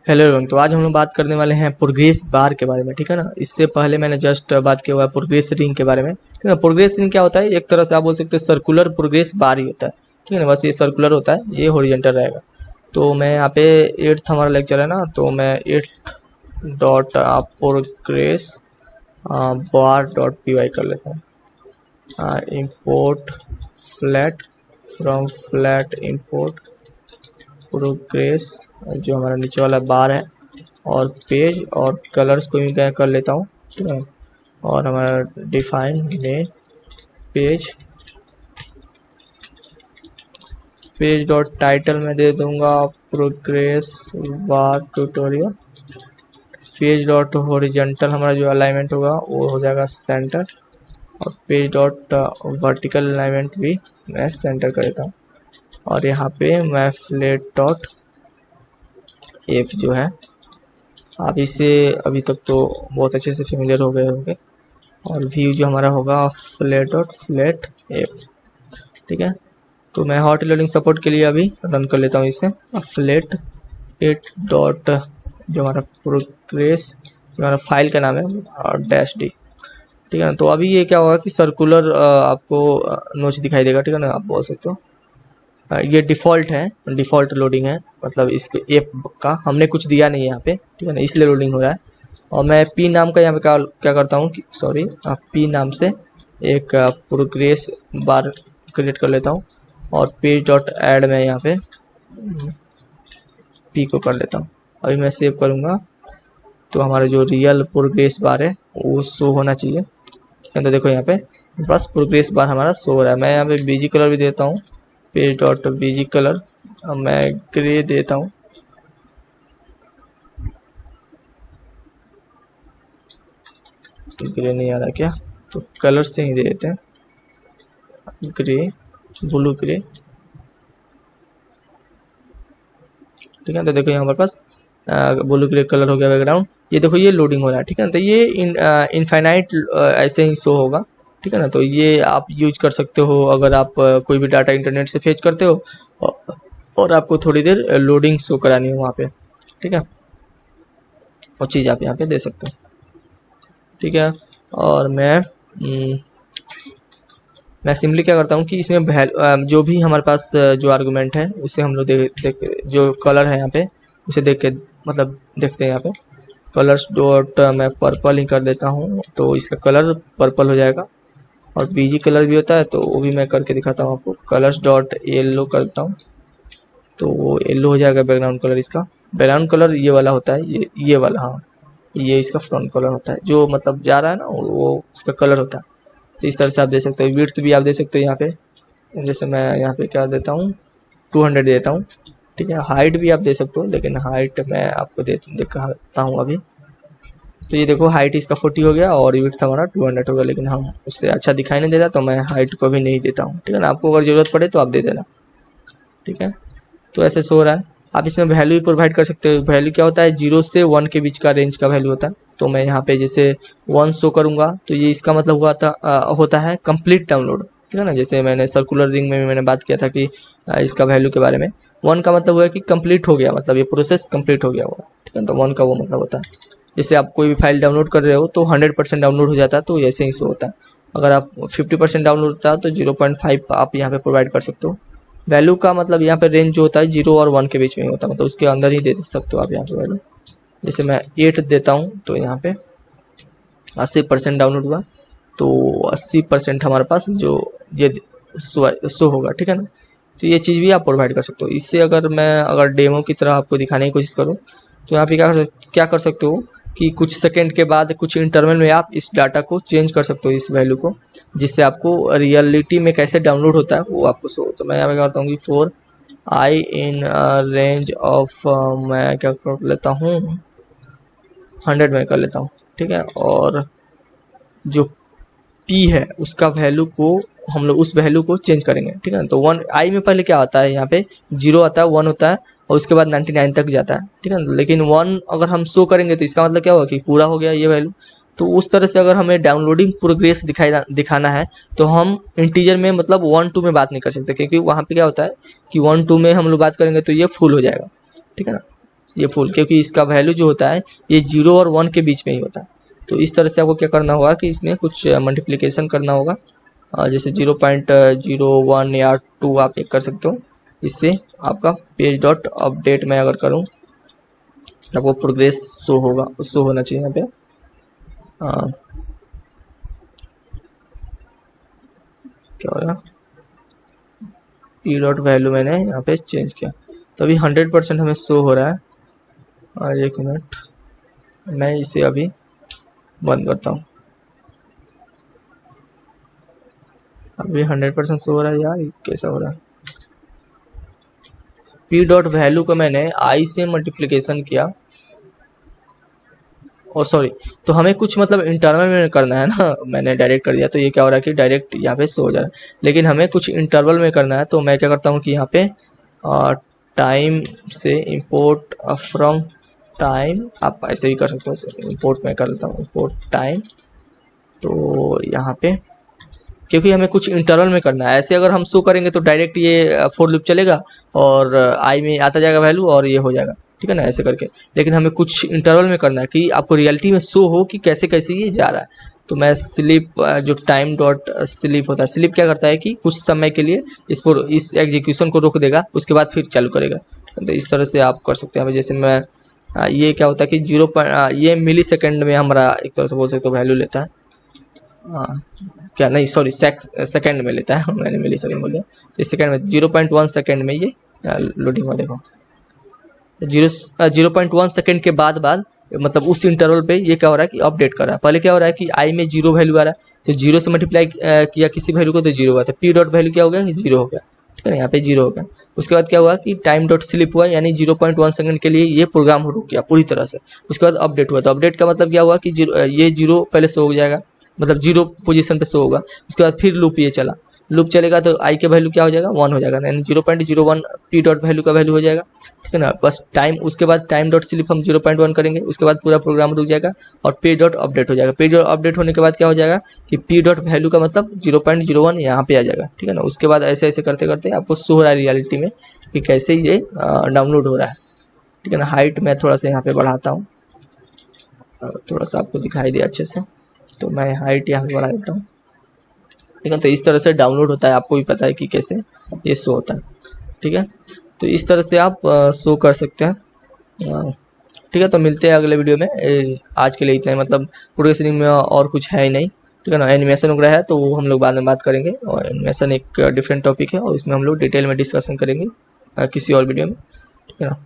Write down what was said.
Hello everyone, तो आज हम लोग बात करने वाले हैं प्रोग्रेस बार के बारे में। ठीक है ना। इससे पहले मैंने जस्ट बात किया हुआ है प्रोग्रेस रिंग के बारे में। ठीक है ना। प्रोग्रेस रिंग क्या होता है, एक तरह से आप बोल सकते हो सर्कुलर प्रोग्रेस बार ही होता है। ठीक है ना। बस ये सर्कुलर होता है, ये हॉरिजॉन्टल रहेगा। तो मैं यहाँ पे 8th हमारा लेक्चर है ना, तो मैं 8 dot progress bar dot py कर लेता हूँ। Import flat from flat import progress, जो हमारा नीचे वाला बार है, और पेज और कलर्स को भी मैं कर लेता हूँ। ठीक है। और हमारा define name page dot title में दे दूंगा progress bar tutorial. Page dot horizontal हमारा जो अलाइनमेंट होगा वो हो जाएगा सेंटर, और पेज डॉट वर्टिकल अलाइनमेंट भी मैं सेंटर कर देता हूँ। और यहाँ पे मैं फ्लैट डॉट एफ जो है, आप इसे अभी तक तो बहुत अच्छे से फेमिलियर हो गए होंगे। और व्यू जो हमारा होगा फ्लैट डॉट फ्लैट एफ। ठीक है। तो मैं हॉट लोडिंग सपोर्ट के लिए अभी रन कर लेता हूँ इसे। फ्लैट 8 डॉट जो हमारा प्रोग्रेस, जो हमारा फाइल का नाम है, और डैश डी। ठीक है ना। तो अभी ये क्या होगा कि सर्कुलर आपको नोच दिखाई देगा। ठीक है ना, आप बोल सकते हो। ये डिफ़ॉल्ट है, डिफ़ॉल्ट लोडिंग है, मतलब इसके ऐप का हमने कुछ दिया नहीं है यहाँ पे। ठीक है ना, इसलिए लोडिंग हो रहा है। और मैं पी नाम का यहाँ पे क्या करता हूँ कि सॉरी, पी नाम से एक प्रोग्रेस बार क्रिएट कर लेता हूँ, और पेज डॉट ऐड में यहाँ पे पी को कर लेता हूँ। अभी मैं सेव करूँगा तो हमारा जो रियल प्रोग्रेस बार है वो शो होना चाहिए। ठीक है। तो देखो यहाँ पे बस प्रोग्रेस बार हमारा शो हो रहा है। मैं यहाँ पे बीजी कलर भी देता हूँ, पेज डॉट बीजी कलर, मैं ग्रे देता हूँ। ग्रे नहीं आ रहा क्या, तो कलर से ही दे देते हैं, ग्रे, ब्लू ग्रे। ठीक है। तो देखो यहाँ पर पास ब्लू ग्रे कलर हो गया बैकग्राउंड। ये देखो ये लोडिंग हो रहा है। ठीक है। तो ये इनफाइनाइट ऐसे ही शो होगा। ठीक है ना। तो ये आप यूज कर सकते हो अगर आप कोई भी डाटा इंटरनेट से फेच करते हो और आपको थोड़ी देर लोडिंग शो करानी हो वहाँ पे। ठीक है। वो चीज़ आप यहाँ पे दे सकते हो। ठीक है। और मैं सिंपली क्या करता हूँ कि इसमें जो भी हमारे पास जो आर्गुमेंट है उसे हम लोग देख जो कलर है यहाँ पे उसे देख के मतलब देखते हैं। यहाँ पे कलर्स डॉट मैं पर्पल ही कर देता हूँ, तो इसका कलर पर्पल हो जाएगा। और बीजी कलर भी होता है तो वो भी मैं करके दिखाता हूँ आपको। कलर्स डॉट येलो करता हूँ तो वो येलो हो जाएगा बैकग्राउंड कलर। इसका बैकग्राउंड कलर ये वाला होता है, ये वाला, हाँ, ये इसका फ्रंट कलर होता है, जो मतलब जा रहा है ना वो उसका कलर होता है। तो इस तरह से आप दे सकते हो। विड्थ भी आप दे सकते हो यहाँ पे, जैसे मैं यहाँ पे क्या देता हूँ 200 देता हूँ। ठीक है। हाइट भी आप दे सकते हो, लेकिन हाइट मैं आपको दिखाता हूँ अभी। तो ये देखो हाइट इसका 40 हो गया और विड्थ हमारा 200 हो गया, लेकिन हम उससे अच्छा दिखाई नहीं दे रहा तो मैं हाइट को भी नहीं देता हूँ। ठीक है ना। आपको अगर जरूरत पड़े तो आप दे देना। ठीक है। तो ऐसे शो रहा है। आप इसमें वैल्यू प्रोवाइड कर सकते हो। वैल्यू क्या होता है, 0 से 1 के बीच का रेंज का वैल्यू होता है। तो मैं यहाँ पे जैसे 1 शो करूंगा तो ये इसका मतलब होता है कंप्लीट डाउनलोड। ठीक है ना। जैसे मैंने सर्कुलर रिंग में भी मैंने बात किया था कि इसका वैल्यू के बारे में। 1 का मतलब हुआ कि कंप्लीट हो गया, मतलब ये प्रोसेस कंप्लीट हो गया होगा। ठीक है। तो 1 का वो मतलब होता है जैसे आप कोई भी फाइल डाउनलोड कर रहे हो तो 100% डाउनलोड हो जाता है, तो ऐसे ही शो होता है। अगर आप 50% डाउनलोड होता है तो 0.5 आप यहाँ पे प्रोवाइड कर सकते हो। वैल्यू का मतलब यहाँ पे रेंज जो होता है 0 और 1 के बीच में ही होता है, मतलब उसके अंदर ही दे सकते हो आप यहाँ पे वैल्यू। जैसे मैं 8 देता हूँ तो यहाँ पे 80% डाउनलोड हुआ, तो 80% हमारे पास जो ये शो होगा। ठीक है ना। तो ये चीज़ भी आप प्रोवाइड कर सकते हो। इससे अगर डेमो की तरह आपको दिखाने की कोशिश करूँ तो यहाँ पे क्या कर सकते हो कि कुछ सेकंड के बाद कुछ इंटरवल में आप इस डाटा को चेंज कर सकते हो, इस वैल्यू को, जिससे आपको रियलिटी में कैसे डाउनलोड होता है वो आपको शो। तो मैं यहाँ पे करता हूँ कि for I in range of मैं क्या कर लेता हूँ 100 में कर लेता हूँ। ठीक है। और जो P है उसका वैल्यू को हम लोग उस वैल्यू को चेंज करेंगे। ठीक है। तो 1 आई में पहले क्या आता है, यहाँ पे 0 आता है, 1 होता है और उसके बाद 99 तक जाता है। ठीक है। लेकिन 1 अगर हम शो करेंगे तो इसका मतलब क्या होगा कि पूरा हो गया ये वैल्यू। तो उस तरह से अगर हमें डाउनलोडिंग प्रोग्रेस दिखाना है तो हम इंटीजर में मतलब 1 2 में बात नहीं कर सकते, क्योंकि वहाँ पे क्या होता है कि 1 2 में हम लोग बात करेंगे तो ये फुल हो जाएगा। ठीक है ना। ये फुल, क्योंकि इसका वैल्यू जो होता है ये 0 और 1 के बीच में ही होता है। तो इस तरह से आपको क्या करना होगा कि इसमें कुछ मल्टीप्लिकेशन करना होगा, जैसे 0.01 या 2 आप चेक कर सकते हो। इससे आपका पेज डॉट अपडेट में अगर करूँ आपको प्रोग्रेस शो होगा, शो होना चाहिए यहाँ पे। क्या हो रहा, पी डॉट वैल्यू मैंने यहाँ पे चेंज किया तो अभी 100% हमें शो हो रहा है। और 1 मिनट, मैं इसे अभी बंद करता हूँ। अभी 100% शो हो रहा है यार, कैसा हो रहा है। पी डॉट वैल्यू को मैंने आई से मल्टीप्लिकेशन किया, और सॉरी, तो हमें कुछ मतलब इंटरवल में करना है ना, मैंने डायरेक्ट कर दिया तो ये क्या हो रहा है कि डायरेक्ट यहाँ पे शो हो जा रहा है, लेकिन हमें कुछ इंटरवल में करना है। तो मैं क्या करता हूँ कि यहाँ पे टाइम से इंपोर्ट फ्रॉम टाइम, आप ऐसे भी कर सकते हो, इंपोर्ट में कर लेता हूँ, इंपोर्ट टाइम। तो यहाँ पे क्योंकि हमें कुछ इंटरवल में करना है, ऐसे अगर हम शो करेंगे तो डायरेक्ट ये फॉर लूप चलेगा और आई में आता जाएगा वैल्यू और ये हो जाएगा, ठीक है ना, ऐसे करके। लेकिन हमें कुछ इंटरवल में करना है कि आपको रियलिटी में शो हो कि कैसे कैसे ये जा रहा है। तो मैं स्लिप, जो टाइम डॉट स्लिप होता है, स्लिप क्या करता है कि कुछ समय के लिए इस एग्जीक्यूशन को रोक देगा, उसके बाद फिर चालू करेगा। तो इस तरह से आप कर सकते हैं। जैसे मैं ये क्या होता है कि ये मिली सेकेंड में हमारा एक तरह से बोल सकते हो वैल्यू लेता है, क्या नहीं सॉरी सेकंड में लेता है, मैंने मिली सेकंड बोल दिया। तो इस सेकंड में 0.1 सेकंड में ये लोडिंग हुआ, देखो 0.1 सेकंड के बाद मतलब उस इंटरवल पे ये क्या हो रहा है कि अपडेट कर रहा है। पहले क्या हो रहा है कि आई में 0 वैल्यू आ रहा है, तो 0 से मल्टीप्लाई किया किसी वैल्यू को तो 0 हुआ, तो पी डॉट वैल्यू क्या हो गया, 0 हो गया, ठीक है ना, यहाँ पे 0 हो गया। उसके बाद क्या हुआ कि टाइम डॉट स्लिप हुआ, यानी 0.1 सेकंड के लिए ये प्रोग्राम रुक गया पूरी तरह से। उसके बाद अपडेट हुआ, तो अपडेट का मतलब क्या हुआ कि ये 0 पहले शो हो जाएगा, मतलब 0 पोजीशन पे शो होगा। उसके बाद फिर लूप ये चला, लूप चलेगा तो आई के वैल्यू क्या हो जाएगा, 1 हो जाएगा, यानी 0.01 पी डॉट वैल्यू का वैल्यू हो जाएगा, ठीक है ना। बस टाइम, उसके बाद टाइम डॉट स्लिप हम 0.1 करेंगे, उसके बाद पूरा प्रोग्राम रुक जाएगा और पी डॉट अपडेट हो जाएगा। पी डॉट अपडेट होने के बाद क्या हो जाएगा कि पी डॉट वैल्यू का मतलब 0.01 यहाँ पे आ जाएगा, ठीक है ना। उसके बाद ऐसे ऐसे करते करते आपको शो हो रहा है रियलिटी में कि कैसे ये डाउनलोड हो रहा है, ठीक है ना। हाइट मैं थोड़ा सा यहाँ पे बढ़ाता हूँ, थोड़ा सा आपको दिखाई दे अच्छे से, तो मैं हाइट यहाँ पे बढ़ा देता हूँ, ठीक है। तो इस तरह से डाउनलोड होता है, आपको भी पता है कि कैसे ये शो होता है, ठीक है। तो इस तरह से आप शो कर सकते हैं, ठीक है। तो मिलते हैं अगले वीडियो में। आज के लिए इतना ही, मतलब प्रोग्रेसिंग में और कुछ है ही नहीं, ठीक है ना। एनिमेशन वगैरह है तो वो हम लोग बाद में बात करेंगे, और एनिमेशन एक डिफरेंट टॉपिक है और उसमें हम लोग डिटेल में डिस्कशन करेंगे किसी और वीडियो में, ठीक है ना।